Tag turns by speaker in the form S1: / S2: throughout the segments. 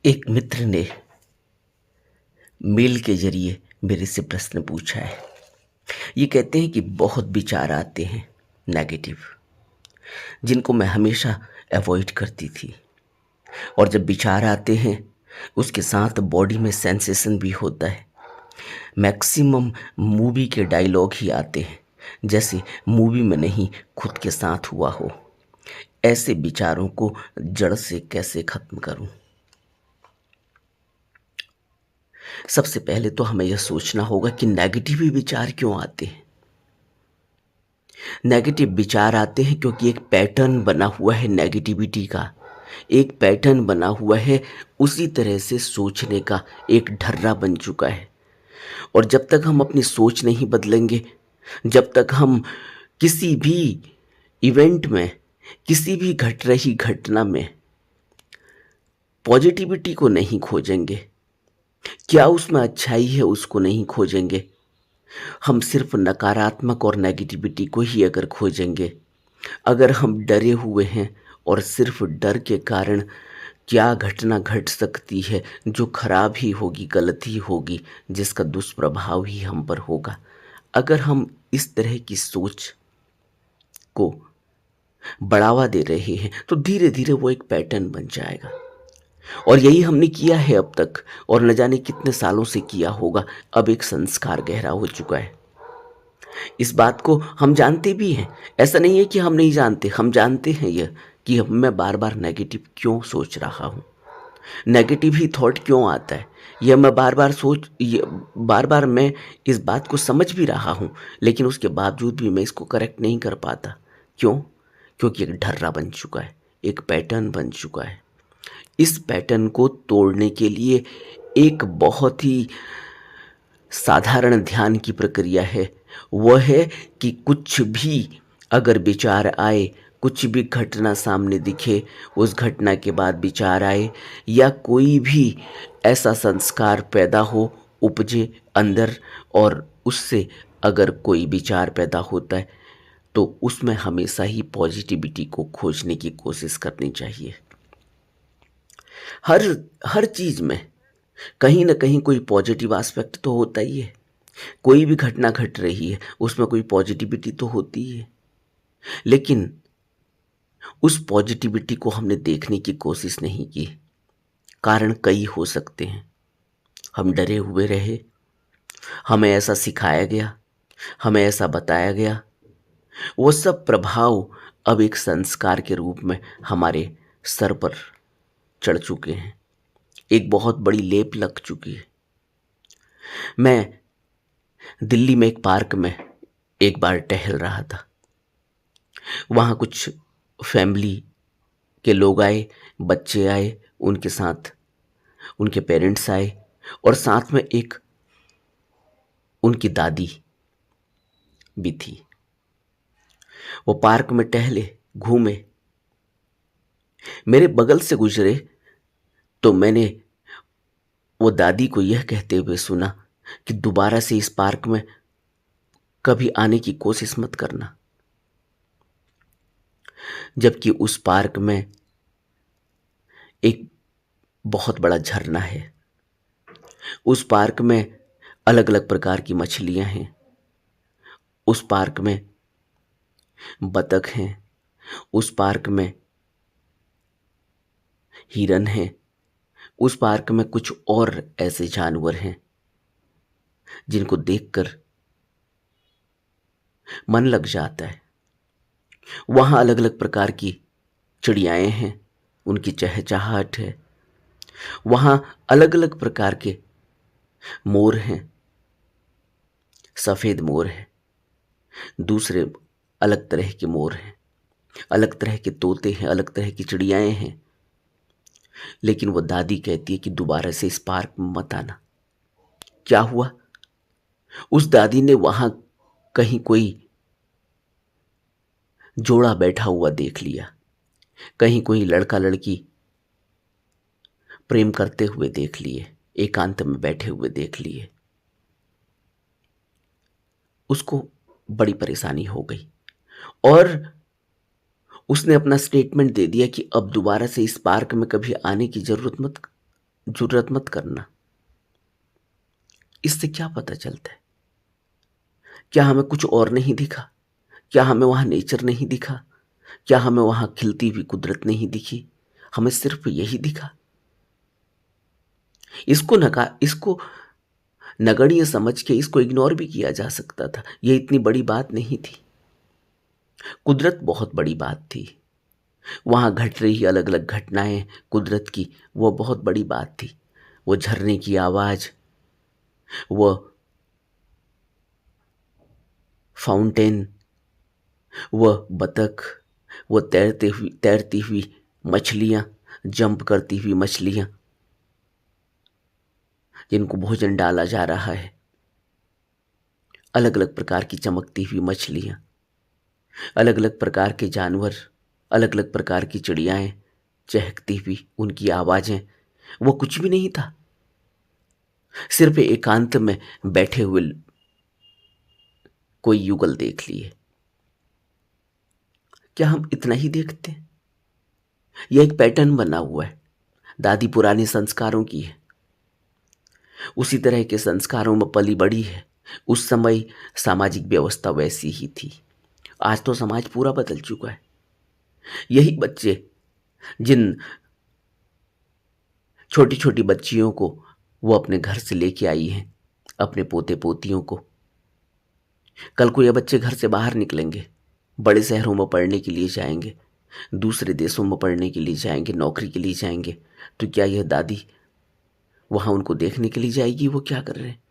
S1: एक मित्र ने मेल के जरिए मेरे से प्रश्न पूछा है। ये कहते हैं कि बहुत विचार आते हैं नेगेटिव, जिनको मैं हमेशा अवॉइड करती थी। और जब विचार आते हैं उसके साथ बॉडी में सेंसेशन भी होता है। मैक्सिमम मूवी के डायलॉग ही आते हैं, जैसे मूवी में नहीं खुद के साथ हुआ हो। ऐसे विचारों को जड़ से कैसे खत्म करूं? सबसे पहले तो हमें यह सोचना होगा कि नेगेटिव ही विचार क्यों आते हैं। नेगेटिव विचार आते हैं क्योंकि एक पैटर्न बना हुआ है नेगेटिविटी का। एक पैटर्न बना हुआ है, उसी तरह से सोचने का एक ढर्रा बन चुका है। और जब तक हम अपनी सोच नहीं बदलेंगे, जब तक हम किसी भी इवेंट में, किसी भी घट रही घटना में पॉजिटिविटी को नहीं खोजेंगे, क्या उसमें अच्छाई है उसको नहीं खोजेंगे, हम सिर्फ नकारात्मक और नेगेटिविटी को ही अगर खोजेंगे, अगर हम डरे हुए हैं और सिर्फ डर के कारण क्या घटना घट सकती है जो खराब ही होगी, गलत ही होगी, जिसका दुष्प्रभाव ही हम पर होगा, अगर हम इस तरह की सोच को बढ़ावा दे रहे हैं तो धीरे धीरे वो एक पैटर्न बन जाएगा। और यही हमने किया है अब तक, और न जाने कितने सालों से किया होगा। अब एक संस्कार गहरा हो चुका है। इस बात को हम जानते भी हैं, ऐसा नहीं है कि हम नहीं जानते, हम जानते हैं यह कि अब मैं बार बार नेगेटिव क्यों सोच रहा हूँ, नेगेटिव ही थॉट क्यों आता है। यह मैं बार बार मैं इस बात को समझ भी रहा हूँ, लेकिन उसके बावजूद भी मैं इसको करेक्ट नहीं कर पाता। क्यों? क्योंकि एक ढर्रा बन चुका है, एक पैटर्न बन चुका है। इस पैटर्न को तोड़ने के लिए एक बहुत ही साधारण ध्यान की प्रक्रिया है। वह है कि कुछ भी अगर विचार आए, कुछ भी घटना सामने दिखे, उस घटना के बाद विचार आए, या कोई भी ऐसा संस्कार पैदा हो, उपजे अंदर, और उससे अगर कोई विचार पैदा होता है तो उसमें हमेशा ही पॉजिटिविटी को खोजने की कोशिश करनी चाहिए। हर हर चीज़ में कहीं ना कहीं कोई पॉजिटिव एस्पेक्ट तो होता ही है। कोई भी घटना घट रही है उसमें कोई पॉजिटिविटी तो होती ही है, लेकिन उस पॉजिटिविटी को हमने देखने की कोशिश नहीं की। कारण कई हो सकते हैं। हम डरे हुए रहे, हमें ऐसा सिखाया गया, हमें ऐसा बताया गया। वो सब प्रभाव अब एक संस्कार के रूप में हमारे सर पर चढ़ चुके हैं, एक बहुत बड़ी लेप लग चुकी है। मैं दिल्ली में एक पार्क में एक बार टहल रहा था। वहाँ कुछ फैमिली के लोग आए, बच्चे आए, उनके साथ उनके पेरेंट्स आए, और साथ में एक उनकी दादी भी थी। वो पार्क में टहले, घूमे, मेरे बगल से गुजरे तो मैंने वो दादी को यह कहते हुए सुना कि दोबारा से इस पार्क में कभी आने की कोशिश मत करना। जबकि उस पार्क में एक बहुत बड़ा झरना है, उस पार्क में अलग अलग प्रकार की मछलियां हैं, उस पार्क में बतख हैं, उस पार्क में हिरन हैं, उस पार्क में कुछ और ऐसे जानवर हैं जिनको देखकर मन लग जाता है। वहाँ अलग अलग प्रकार की चिड़ियाएँ हैं, उनकी चहचहाहट है। वहाँ अलग अलग प्रकार के मोर हैं, सफ़ेद मोर है, दूसरे अलग तरह के मोर हैं, अलग तरह के तोते हैं, अलग तरह की चिड़ियाएँ हैं। लेकिन वो दादी कहती है कि दोबारा से इस पार्क में मत आना। क्या हुआ? उस दादी ने वहाँ कहीं कोई जोड़ा बैठा हुआ देख लिया, कहीं कोई लड़का लड़की प्रेम करते हुए देख लिए, एकांत में बैठे हुए देख लिए। उसको बड़ी परेशानी हो गई और उसने अपना स्टेटमेंट दे दिया कि अब दोबारा से इस पार्क में कभी आने की जरूरत मत जुर्रत मत करना। इससे क्या पता चलता है? क्या हमें कुछ और नहीं दिखा? क्या हमें वहाँ नेचर नहीं दिखा? क्या हमें वहाँ खिलती हुई कुदरत नहीं दिखी? हमें सिर्फ यही दिखा। इसको नगण्य समझ के इसको इग्नोर भी किया जा सकता था। ये इतनी बड़ी बात नहीं थी। कुदरत बहुत बड़ी बात थी। वहाँ घट रही अलग अलग घटनाएं कुदरत की, वो बहुत बड़ी बात थी। वो झरने की आवाज़, वो फाउंटेन, वह बतख, वो तैरती हुई मछलियाँ, जंप करती हुई मछलियाँ जिनको भोजन डाला जा रहा है, अलग अलग प्रकार की चमकती हुई मछलियाँ, अलग अलग प्रकार के जानवर, अलग अलग प्रकार की चिड़ियाएँ चहकती हुई, उनकी आवाज़ें। वो कुछ भी नहीं था। सिर्फ एकांत में बैठे हुए कोई युगल देख लिए। क्या हम इतना ही देखते हैं? यह एक पैटर्न बना हुआ है। दादी पुराने संस्कारों की है, उसी तरह के संस्कारों में पली बड़ी है। उस समय सामाजिक व्यवस्था वैसी ही थी। आज तो समाज पूरा बदल चुका है। यही बच्चे, जिन छोटी छोटी बच्चियों को वो अपने घर से लेके आई हैं, अपने पोते पोतियों को, कल को ये बच्चे घर से बाहर निकलेंगे, बड़े शहरों में पढ़ने के लिए जाएंगे, दूसरे देशों में पढ़ने के लिए जाएंगे, नौकरी के लिए जाएंगे, तो क्या यह दादी वहाँ उनको देखने के लिए जाएगी वो क्या कर रहे हैं?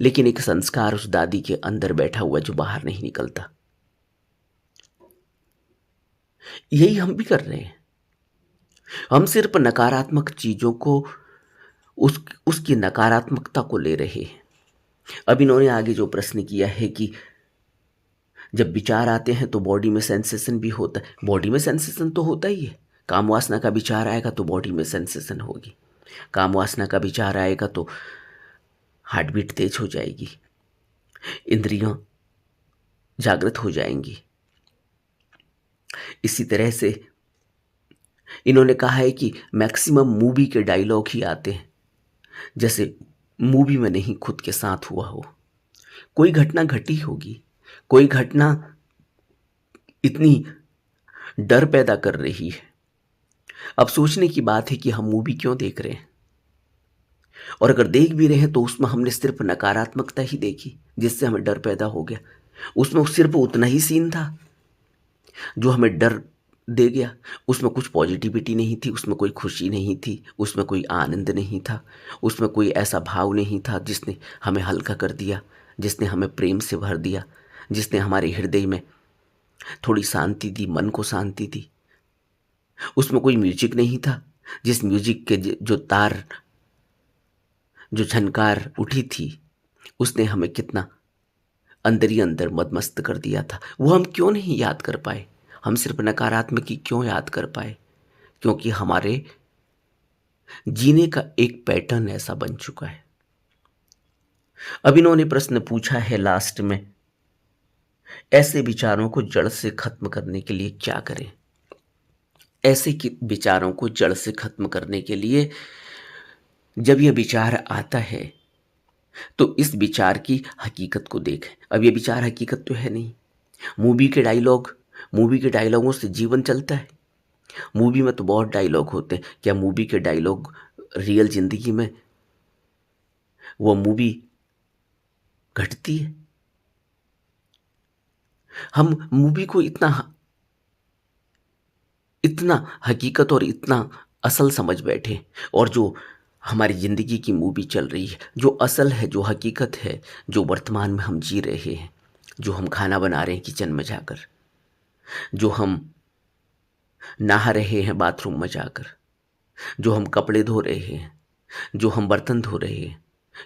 S1: लेकिन एक संस्कार उस दादी के अंदर बैठा हुआ जो बाहर नहीं निकलता। यही हम भी कर रहे हैं। हम सिर्फ नकारात्मक चीजों को, उसकी नकारात्मकता को ले रहे हैं। अब इन्होंने आगे जो प्रश्न किया है कि जब विचार आते हैं तो बॉडी में सेंसेशन भी होता है। बॉडी में सेंसेशन तो होता ही है। काम वासना का विचार आएगा तो बॉडी में सेंसेशन होगी। काम वासना का विचार आएगा तो हार्ट बीट तेज हो जाएगी, इंद्रियां जागृत हो जाएंगी। इसी तरह से इन्होंने कहा है कि मैक्सिमम मूवी के डायलॉग ही आते हैं जैसे मूवी में नहीं खुद के साथ हुआ हो। कोई घटना घटी होगी, कोई घटना इतनी डर पैदा कर रही है। अब सोचने की बात है कि हम मूवी क्यों देख रहे हैं, और अगर देख भी रहे हैं तो उसमें हमने सिर्फ नकारात्मकता ही देखी जिससे हमें डर पैदा हो गया। उसमें सिर्फ उतना ही सीन था जो हमें डर दे गया। उसमें कुछ पॉजिटिविटी नहीं थी, उसमें कोई खुशी नहीं थी, उसमें कोई आनंद नहीं था, उसमें कोई ऐसा भाव नहीं था जिसने हमें हल्का कर दिया, जिसने हमें प्रेम से भर दिया, जिसने हमारे हृदय में थोड़ी शांति दी, मन को शांति दी। उसमें कोई म्यूजिक नहीं था जिस म्यूजिक के जो तार, जो झनकार उठी थी, उसने हमें कितना अंदर ही अंदर मदमस्त कर दिया था। वो हम क्यों नहीं याद कर पाए? हम सिर्फ नकारात्मक ही क्यों याद कर पाए? क्योंकि हमारे जीने का एक पैटर्न ऐसा बन चुका है। अब इन्होंने प्रश्न पूछा है लास्ट में, ऐसे विचारों को जड़ से खत्म करने के लिए क्या करें? ऐसे विचारों को जड़ से खत्म करने के लिए जब यह विचार आता है तो इस विचार की हकीकत को देखें। अब यह विचार हकीकत तो है नहीं। मूवी के डायलॉगों से जीवन चलता है। मूवी में तो बहुत डायलॉग होते हैं। क्या मूवी के डायलॉग रियल जिंदगी में वो मूवी घटती है? हम मूवी को इतना इतना हकीकत और इतना असल समझ बैठे, और जो हमारी ज़िंदगी की मूवी चल रही है, जो असल है, जो हकीकत है, जो वर्तमान में हम जी रहे हैं, जो हम खाना बना रहे हैं किचन में जाकर, जो हम नहा रहे हैं बाथरूम में जाकर, जो हम कपड़े धो रहे हैं, जो हम बर्तन धो रहे हैं,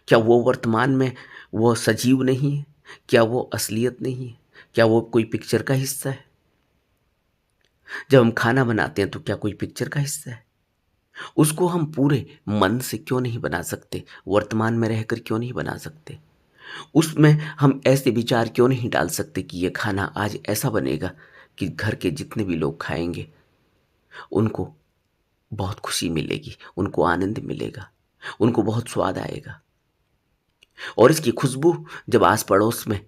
S1: क्या वो वर्तमान में वो सजीव नहीं है? क्या वो असलियत नहीं है? क्या वो कोई पिक्चर का हिस्सा है? जब हम खाना बनाते हैं तो क्या कोई पिक्चर का हिस्सा है? उसको हम पूरे मन से क्यों नहीं बना सकते? वर्तमान में रहकर क्यों नहीं बना सकते? उसमें हम ऐसे विचार क्यों नहीं डाल सकते कि ये खाना आज ऐसा बनेगा कि घर के जितने भी लोग खाएंगे उनको बहुत खुशी मिलेगी, उनको आनंद मिलेगा, उनको बहुत स्वाद आएगा। और इसकी खुशबू जब आस पड़ोस में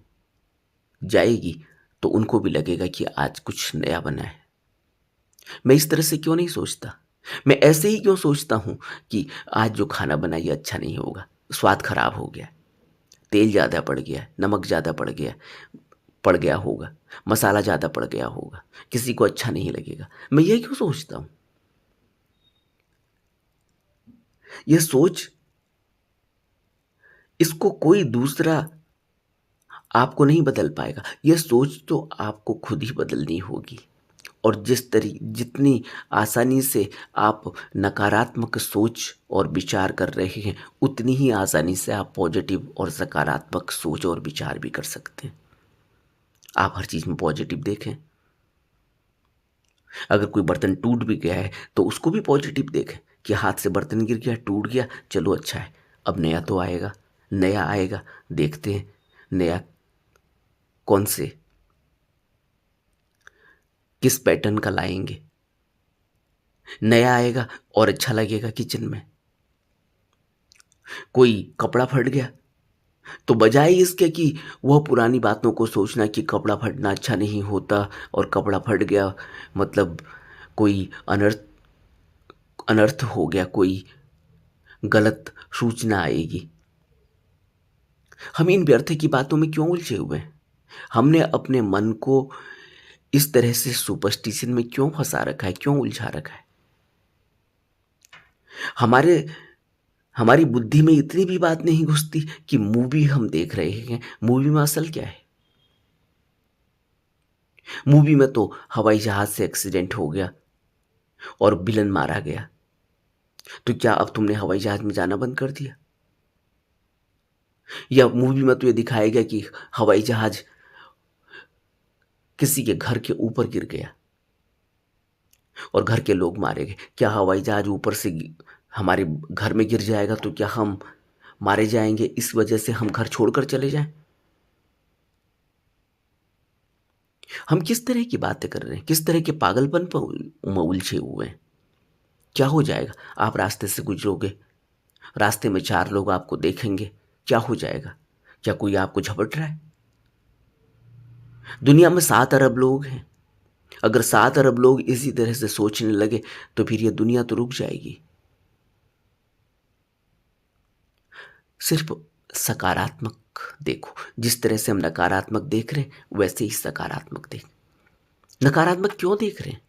S1: जाएगी तो उनको भी लगेगा कि आज कुछ नया बना है। मैं इस तरह से क्यों नहीं सोचता? मैं ऐसे ही क्यों सोचता हूँ कि आज जो खाना बना ये अच्छा नहीं होगा, स्वाद खराब हो गया, तेल ज़्यादा पड़ गया, नमक ज़्यादा पड़ गया होगा, मसाला ज़्यादा पड़ गया होगा, किसी को अच्छा नहीं लगेगा। मैं ये क्यों सोचता हूँ? ये सोच, इसको कोई दूसरा आपको नहीं बदल पाएगा। ये सोच तो आपको खुद ही बदलनी होगी। और जितनी आसानी से आप नकारात्मक सोच और विचार कर रहे हैं, उतनी ही आसानी से आप पॉजिटिव और सकारात्मक सोच और विचार भी कर सकते हैं। आप हर चीज़ में पॉजिटिव देखें। अगर कोई बर्तन टूट भी गया है तो उसको भी पॉजिटिव देखें कि हाथ से बर्तन गिर गया, टूट गया, चलो अच्छा है, अब नया तो आएगा, नया आएगा, देखते हैं नया कौन से किस पैटर्न का लाएंगे, नया आएगा और अच्छा लगेगा किचन में। कोई कपड़ा फट गया तो बजाय इसके कि वह पुरानी बातों को सोचना कि कपड़ा फटना अच्छा नहीं होता और कपड़ा फट गया मतलब कोई अनर्थ हो गया, कोई गलत सूचना आएगी, हम इन व्यर्थ की बातों में क्यों उलझे हुए हैं? हमने अपने मन को इस तरह से सुपरस्टिशन में क्यों फंसा रखा है, क्यों उलझा रखा है? हमारे हमारी बुद्धि में इतनी भी बात नहीं घुसती कि मूवी हम देख रहे हैं, मूवी में असल क्या है? मूवी में तो हवाई जहाज से एक्सीडेंट हो गया और विलन मारा गया, तो क्या अब तुमने हवाई जहाज में जाना बंद कर दिया? या मूवी में तो ये दिखाया गया कि हवाई जहाज किसी के घर के ऊपर गिर गया और घर के लोग मारे गए, क्या हवाई जहाज ऊपर से हमारे घर में गिर जाएगा तो क्या हम मारे जाएंगे, इस वजह से हम घर छोड़कर चले जाएं? हम किस तरह की बातें कर रहे हैं, किस तरह के पागलपन पर उलझे हुए हैं? क्या हो जाएगा? आप रास्ते से गुजरोगे, रास्ते में 4 लोग आपको देखेंगे, क्या हो जाएगा? क्या कोई आपको झपट रहा है? दुनिया में 7 अरब लोग हैं। अगर 7 अरब लोग इसी तरह से सोचने लगे तो फिर ये दुनिया तो रुक जाएगी। सिर्फ सकारात्मक देखो, जिस तरह से हम नकारात्मक देख रहे हैं वैसे ही सकारात्मक देख। नकारात्मक क्यों देख रहे हैं?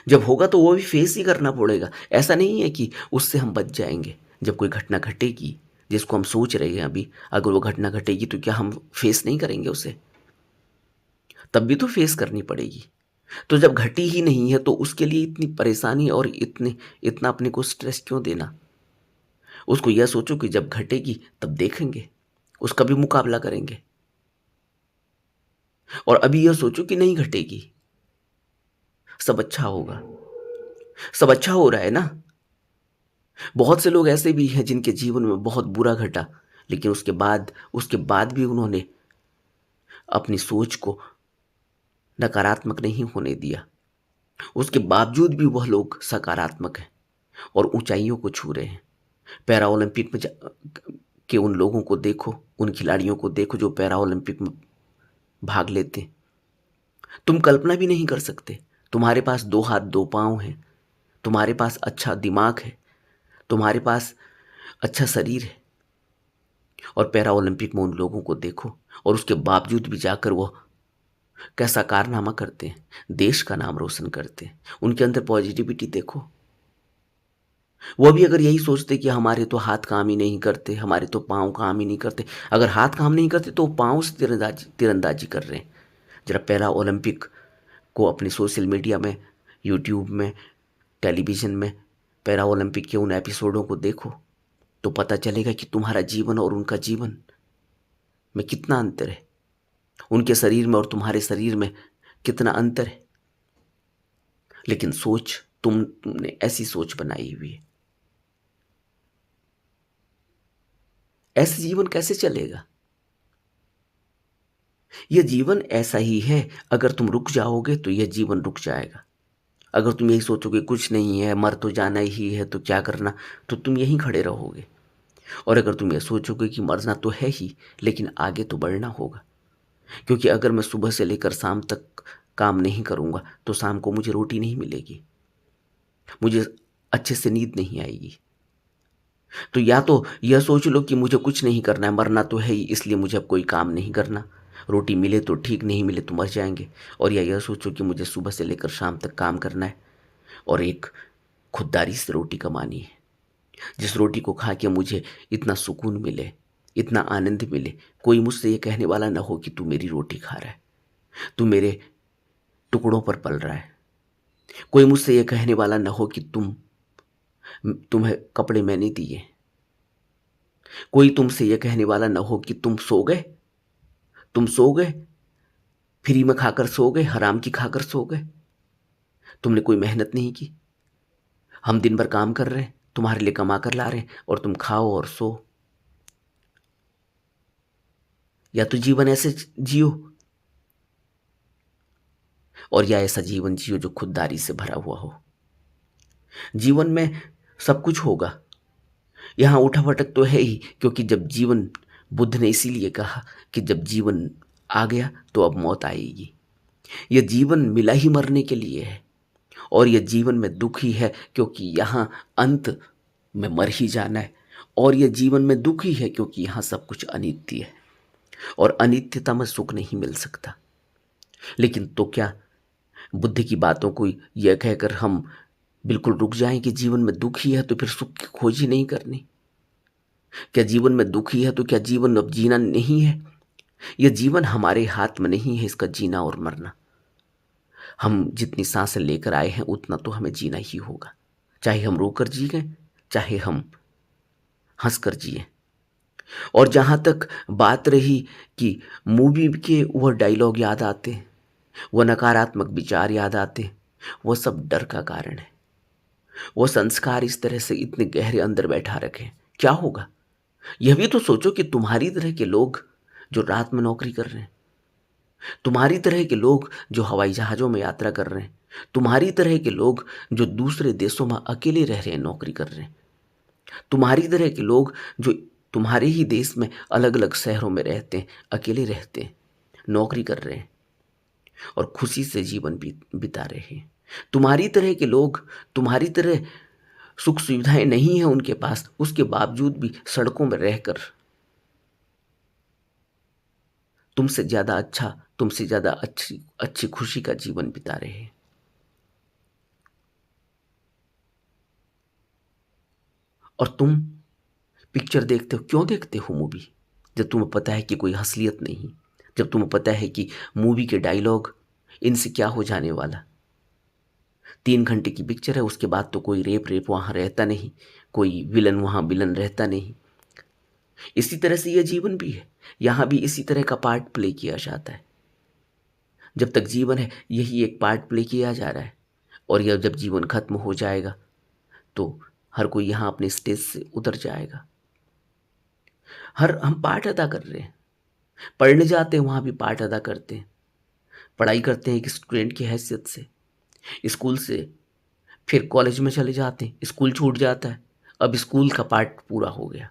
S1: जब होगा तो वो भी फेस ही करना पड़ेगा। ऐसा नहीं है कि उससे हम बच जाएंगे। जब कोई घटना घटेगी जिसको हम सोच रहे हैं अभी, अगर वो घटना घटेगी तो क्या हम फेस नहीं करेंगे उसे? तब भी तो फेस करनी पड़ेगी। तो जब घटी ही नहीं है तो उसके लिए इतनी परेशानी और इतना अपने को स्ट्रेस क्यों देना? उसको यह सोचो कि जब घटेगी तब देखेंगे, उसका भी मुकाबला करेंगे। और अभी यह सोचो कि नहीं घटेगी, सब अच्छा होगा। सब अच्छा हो रहा है ना। बहुत से लोग ऐसे भी हैं जिनके जीवन में बहुत बुरा घटा, लेकिन उसके बाद भी उन्होंने अपनी सोच को नकारात्मक नहीं होने दिया। उसके बावजूद भी वह लोग सकारात्मक हैं और ऊंचाइयों को छू रहे हैं। पैरा ओलंपिक में के उन लोगों को देखो, उन खिलाड़ियों को देखो जो पैरा ओलंपिक में भाग लेते हैं। तुम कल्पना भी नहीं कर सकते। तुम्हारे पास 2 हाथ 2 पाँव हैं, तुम्हारे पास अच्छा दिमाग है, तुम्हारे पास अच्छा शरीर है, और पैरा ओलंपिक में उन लोगों को देखो और उसके बावजूद भी जाकर वो कैसा कारनामा करते हैं, देश का नाम रोशन करते हैं। उनके अंदर पॉजिटिविटी देखो। वो भी अगर यही सोचते कि हमारे तो हाथ काम ही नहीं करते, हमारे तो पाँव काम ही नहीं करते, अगर हाथ काम नहीं करते तो पाँव से तीरंदाजी कर रहे हैं। जरा पैरा ओलंपिक को अपने सोशल मीडिया में, यूट्यूब में, टेलीविज़न में पैरा ओलंपिक के उन एपिसोडों को देखो तो पता चलेगा कि तुम्हारा जीवन और उनका जीवन में कितना अंतर है, उनके शरीर में और तुम्हारे शरीर में कितना अंतर है। लेकिन सोच, तुमने ऐसी सोच बनाई हुई है। ऐसे जीवन कैसे चलेगा? यह जीवन ऐसा ही है, अगर तुम रुक जाओगे तो यह जीवन रुक जाएगा। अगर तुम यही सोचोगे कुछ नहीं है, मर तो जाना ही है, तो क्या करना, तो तुम यहीं खड़े रहोगे। और अगर तुम ये सोचोगे कि मरना तो है ही, लेकिन आगे तो बढ़ना होगा, क्योंकि अगर मैं सुबह से लेकर शाम तक काम नहीं करूँगा तो शाम को मुझे रोटी नहीं मिलेगी, मुझे अच्छे से नींद नहीं आएगी। तो या तो यह सोच लो कि मुझे कुछ नहीं करना है, मरना तो है ही, इसलिए मुझे अब कोई काम नहीं करना, रोटी मिले तो ठीक, नहीं मिले तो मर जाएंगे। और या यह सोचो कि मुझे सुबह से लेकर शाम तक काम करना है और एक खुददारी से रोटी कमानी है, जिस रोटी को खा के मुझे इतना सुकून मिले, इतना आनंद मिले, कोई मुझसे ये कहने वाला ना हो कि तू मेरी रोटी खा रहा है, तू मेरे टुकड़ों पर पल रहा है। कोई मुझसे ये कहने वाला ना हो कि तुम्हें कपड़े मैंने दिए। कोई तुमसे ये कहने वाला ना हो कि तुम सो गए, फ्री में खाकर सो गए, हराम की खाकर सो गए, तुमने कोई मेहनत नहीं की। हम दिन भर काम कर रहे हैं, तुम्हारे लिए कमा कर ला रहे हैं, और तुम खाओ और सो। या तो जीवन ऐसे जियो, और या ऐसा जीवन जियो जो खुददारी से भरा हुआ हो। जीवन में सब कुछ होगा, यहाँ उठा भटक तो है ही, क्योंकि जब जीवन, बुद्ध ने इसीलिए कहा कि जब जीवन आ गया तो अब मौत आएगी। यह जीवन मिला ही मरने के लिए है, और यह जीवन में दुख ही है, क्योंकि यहाँ अंत में मर ही जाना है। और यह जीवन में दुख ही है, क्योंकि यहाँ सब कुछ अनित्य है, और अनित्यता में सुख नहीं मिल सकता। लेकिन तो क्या बुद्ध की बातों को यह कहकर हम बिल्कुल रुक जाएं कि जीवन में दुख ही है तो फिर सुख की खोज ही नहीं करनी? क्या जीवन में दुख ही है तो क्या जीवन अब जीना नहीं है? यह जीवन हमारे हाथ में नहीं है, इसका जीना और मरना। हम जितनी सांसें लेकर आए हैं उतना तो हमें जीना ही होगा, चाहे हम रोकर जिए, चाहे हम हंसकर जिए। और जहां तक बात रही कि मूवी के वह डायलॉग याद आते हैं, वह नकारात्मक विचार याद आते हैं, वह सब डर का कारण है। वो संस्कार इस तरह से इतने गहरे अंदर बैठा रखे, क्या होगा? यह भी तो सोचो कि तुम्हारी तरह के लोग जो रात में नौकरी कर रहे हैं, तुम्हारी तरह के लोग जो हवाई जहाज़ों में यात्रा कर रहे हैं, तुम्हारी तरह के लोग जो दूसरे देशों में अकेले रह रहे हैं, नौकरी कर रहे हैं, तुम्हारी तरह के लोग जो तुम्हारे ही देश में अलग अलग शहरों में रहते हैं, अकेले रहते हैं, नौकरी कर रहे हैं और खुशी से जीवन बिता रहे हैं। तुम्हारी तरह के लोग, तुम्हारी तरह सुख सुविधाएं नहीं है उनके पास, उसके बावजूद भी सड़कों में रहकर तुमसे ज़्यादा अच्छा, तुमसे ज़्यादा अच्छी अच्छी खुशी का जीवन बिता रहे हैं। और तुम पिक्चर देखते हो, क्यों देखते हो मूवी? जब तुम्हें पता है कि कोई असलियत नहीं, जब तुम्हें पता है कि मूवी के डायलॉग, इनसे क्या हो जाने वाला। 3 घंटे की पिक्चर है, उसके बाद तो कोई रेप वहाँ रहता नहीं, कोई विलन वहाँ विलन रहता नहीं। इसी तरह से यह जीवन भी है, यहाँ भी इसी तरह का पार्ट प्ले किया जाता है। जब तक जीवन है यही एक पार्ट प्ले किया जा रहा है, और यह जब जीवन खत्म हो जाएगा तो हर कोई यहाँ अपने स्टेज से उतर जाएगा। हम पार्ट अदा कर रहे हैं, पढ़ने जाते हैं वहाँ भी पार्ट अदा करते हैं, पढ़ाई करते हैं एक स्टूडेंट की हैसियत से, स्कूल से फिर कॉलेज में चले जाते हैं, स्कूल छूट जाता है, अब स्कूल का पार्ट पूरा हो गया।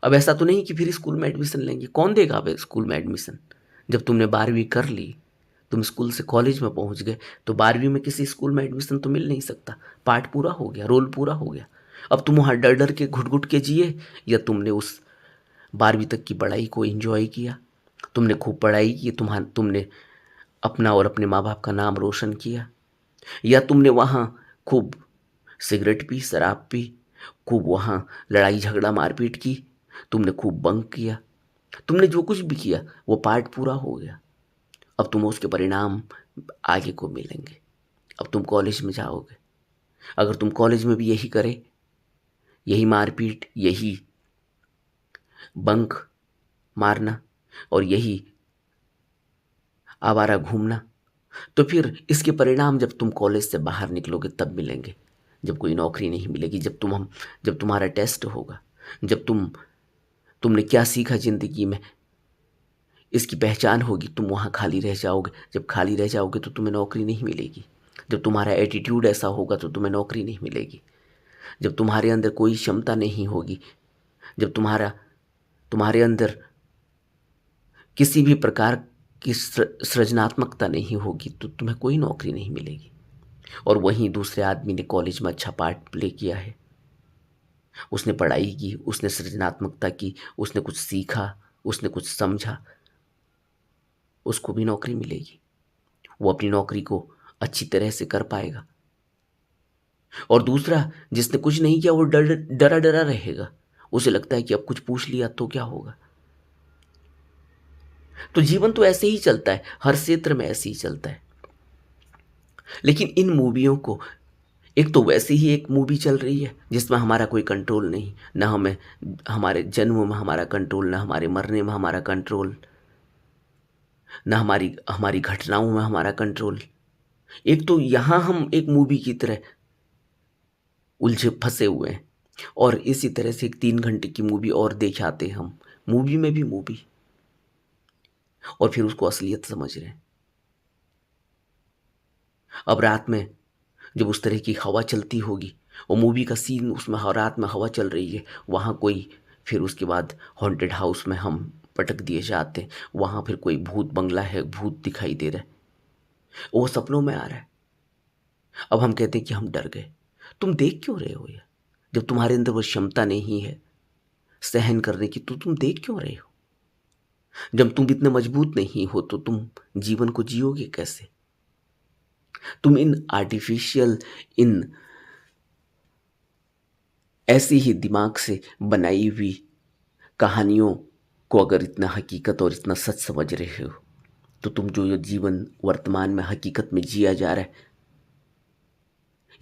S1: अब ऐसा तो नहीं कि फिर स्कूल में एडमिशन लेंगे, कौन देगा अब स्कूल में एडमिशन? जब तुमने 12वीं कर ली, तुम स्कूल से कॉलेज में पहुंच गए, तो 12वीं में किसी स्कूल में एडमिशन तो मिल नहीं सकता, पार्ट पूरा हो गया, रोल पूरा हो गया। अब तुम वहाँ डर डर के घुट घुट के जिए, या तुमने उस 12वीं तक की पढ़ाई को एंजॉय किया, तुमने खूब पढ़ाई की, तुमने अपना और अपने माँ बाप का नाम रोशन किया, या तुमने वहाँ खूब सिगरेट पी, शराब पी, खूब वहाँ लड़ाई झगड़ा मारपीट की, तुमने खूब बंक किया, तुमने जो कुछ भी किया वो पार्ट पूरा हो गया। अब तुम उसके परिणाम आगे को मिलेंगे। अब तुम कॉलेज में जाओगे, अगर तुम कॉलेज में भी यही करे, यही मारपीट, यही बंक मारना और यही आवारा घूमना, तो फिर इसके परिणाम जब तुम कॉलेज से बाहर निकलोगे तब मिलेंगे, जब कोई नौकरी नहीं मिलेगी, जब तुम्हारा टेस्ट होगा, जब तुमने क्या सीखा ज़िंदगी में इसकी पहचान होगी, तुम वहाँ खाली रह जाओगे। जब खाली रह जाओगे तो तुम्हें नौकरी नहीं मिलेगी, जब तुम्हारा एटीट्यूड ऐसा होगा तो तुम्हें नौकरी नहीं मिलेगी। जब तुम्हारे अंदर कोई क्षमता नहीं होगी, जब तुम्हारे अंदर किसी भी प्रकार की सृजनात्मकता नहीं होगी तो तुम्हें कोई नौकरी नहीं मिलेगी। और वहीं दूसरे आदमी ने कॉलेज में अच्छा पार्ट प्ले किया है, उसने पढ़ाई की, उसने सृजनात्मकता की, उसने कुछ सीखा, उसने कुछ समझा, उसको भी नौकरी मिलेगी। वो अपनी नौकरी को अच्छी तरह से कर पाएगा। और दूसरा जिसने कुछ नहीं किया वो डरा डरा रहेगा, उसे लगता है कि अब कुछ पूछ लिया तो क्या होगा। तो जीवन तो ऐसे ही चलता है, हर क्षेत्र में ऐसे ही चलता है। लेकिन इन मूवियों को, एक तो वैसे ही एक मूवी चल रही है जिसमें हमारा कोई कंट्रोल नहीं, ना हमें हमारे जन्म में हमारा कंट्रोल, ना हमारे मरने में हमारा कंट्रोल, ना हमारी हमारी घटनाओं में हमारा कंट्रोल। एक तो यहाँ हम एक मूवी की तरह उलझे फंसे हुए हैं, और इसी तरह से एक 3 घंटे की मूवी और देख आते हैं हम, मूवी में भी मूवी, और फिर उसको असलियत समझ रहे हैं। अब रात में जब उस तरह की हवा चलती होगी, वो मूवी का सीन, उसमें रात में हवा चल रही है, वहाँ कोई, फिर उसके बाद हॉन्टेड हाउस में हम पटक दिए जाते हैं, वहाँ फिर कोई भूत बंगला है, भूत दिखाई दे रहा है, वो सपनों में आ रहा है। अब हम कहते हैं कि हम डर गए। तुम देख क्यों रहे हो ये? जब तुम्हारे अंदर वो क्षमता नहीं है सहन करने की तो तुम देख क्यों रहे हो? जब तुम इतने मजबूत नहीं हो तो तुम जीवन को जियोगे कैसे? तुम इन आर्टिफिशियल, इन ऐसी ही दिमाग से बनाई हुई कहानियों को अगर इतना हकीकत और इतना सच समझ रहे हो तो तुम जो ये जीवन वर्तमान में हकीकत में जिया जा रहा है,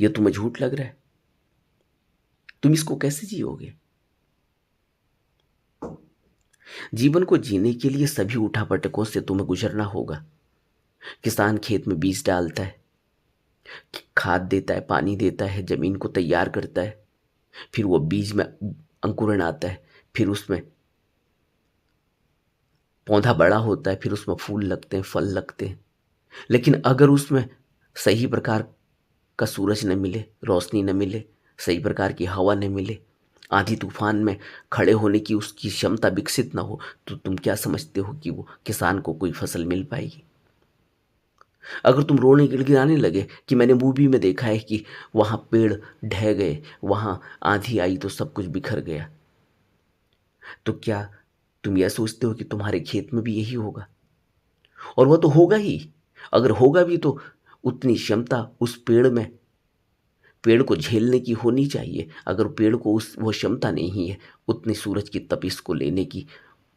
S1: ये तुम्हें झूठ लग रहा है? तुम इसको कैसे जियोगे? जीवन को जीने के लिए सभी उठापटकों से तुम्हें गुजरना होगा। किसान खेत में बीज डालता है, खाद देता है, पानी देता है, जमीन को तैयार करता है, फिर वो बीज में अंकुरण आता है, फिर उसमें पौधा बड़ा होता है, फिर उसमें फूल लगते हैं, फल लगते हैं। लेकिन अगर उसमें सही प्रकार का सूरज न मिले, रोशनी न मिले, सही प्रकार की हवा न मिले, आंधी तूफान में खड़े होने की उसकी क्षमता विकसित ना हो, तो तुम क्या समझते हो कि वो किसान को कोई फसल मिल पाएगी? अगर तुम रोने गिड़गिड़ाने लगे कि मैंने मूवी में देखा है कि वहाँ पेड़ ढह गए, वहाँ आंधी आई तो सब कुछ बिखर गया, तो क्या तुम यह सोचते हो कि तुम्हारे खेत में भी यही होगा? और वह तो होगा ही। अगर होगा भी तो उतनी क्षमता उस पेड़ में, पेड़ को झेलने की होनी चाहिए। अगर पेड़ को उस वो क्षमता नहीं है उतनी सूरज की तपिश को लेने की,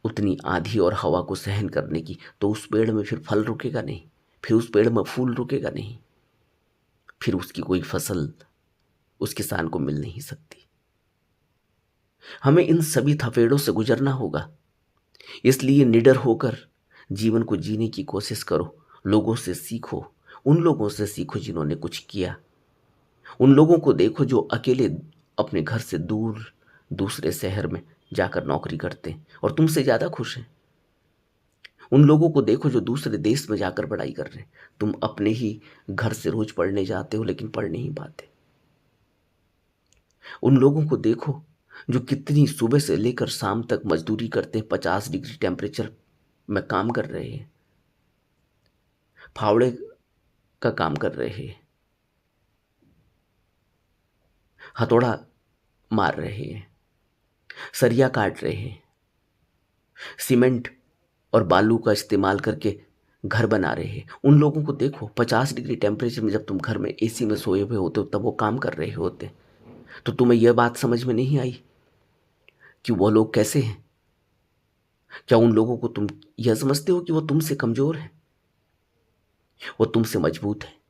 S1: उतनी आंधी और हवा को सहन करने की, तो उस पेड़ में फिर फल रुकेगा नहीं, फिर उस पेड़ में फूल रुकेगा नहीं, फिर उसकी कोई फसल उस किसान को मिल नहीं सकती। हमें इन सभी थपेड़ों से गुजरना होगा। इसलिए निडर होकर जीवन को जीने की कोशिश करो। लोगों से सीखो, उन लोगों से सीखो जिन्होंने कुछ किया। उन लोगों को देखो जो अकेले अपने घर से दूर दूसरे शहर में जाकर नौकरी करते हैं और तुमसे ज़्यादा खुश हैं। उन लोगों को देखो जो दूसरे देश में जाकर पढ़ाई कर रहे हैं। तुम अपने ही घर से रोज पढ़ने जाते हो लेकिन पढ़ नहीं पाते। उन लोगों को देखो जो कितनी सुबह से लेकर शाम तक मजदूरी करते हैं, 50 डिग्री टेम्परेचर में काम कर रहे हैं, फावड़े का काम कर रहे हैं, हथौड़ा मार रहे हैं, सरिया काट रहे हैं, सीमेंट और बालू का इस्तेमाल करके घर बना रहे हैं। उन लोगों को देखो 50 डिग्री टेम्परेचर में, जब तुम घर में एसी में सोए हुए होते हो तब वो काम कर रहे होते। तो तुम्हें यह बात समझ में नहीं आई कि वो लोग कैसे हैं? क्या उन लोगों को तुम यह समझते हो कि वो तुमसे कमजोर है? वो तुमसे मजबूत है।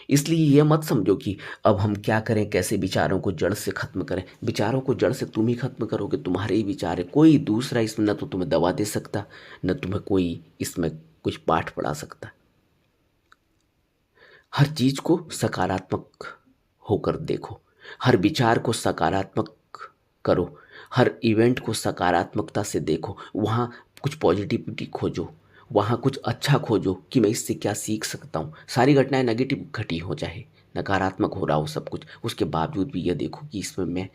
S1: इसलिए यह मत समझो कि अब हम क्या करें, कैसे विचारों को जड़ से खत्म करें। विचारों को जड़ से तुम ही खत्म करोगे, तुम्हारे ही विचार है। कोई दूसरा इसमें न तो तुम्हें दवा दे सकता, न तुम्हें कोई इसमें कुछ पाठ पढ़ा सकता। हर चीज को सकारात्मक होकर देखो, हर विचार को सकारात्मक करो, हर इवेंट को सकारात्मकता से देखो, वहाँ कुछ पॉजिटिविटी खोजो, वहाँ कुछ अच्छा खोजो कि मैं इससे क्या सीख सकता हूँ। सारी घटनाएं नेगेटिव घटी हो, चाहे नकारात्मक हो रहा हो सब कुछ, उसके बावजूद भी ये देखो कि इसमें मैं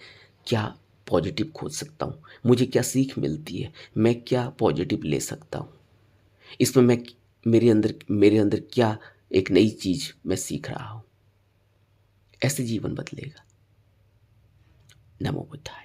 S1: क्या पॉजिटिव खोज सकता हूँ, मुझे क्या सीख मिलती है, मैं क्या पॉजिटिव ले सकता हूँ इसमें, मैं मेरे अंदर क्या एक नई चीज़ मैं सीख रहा हूँ। ऐसे जीवन बदलेगा। नमो बुद्धाय।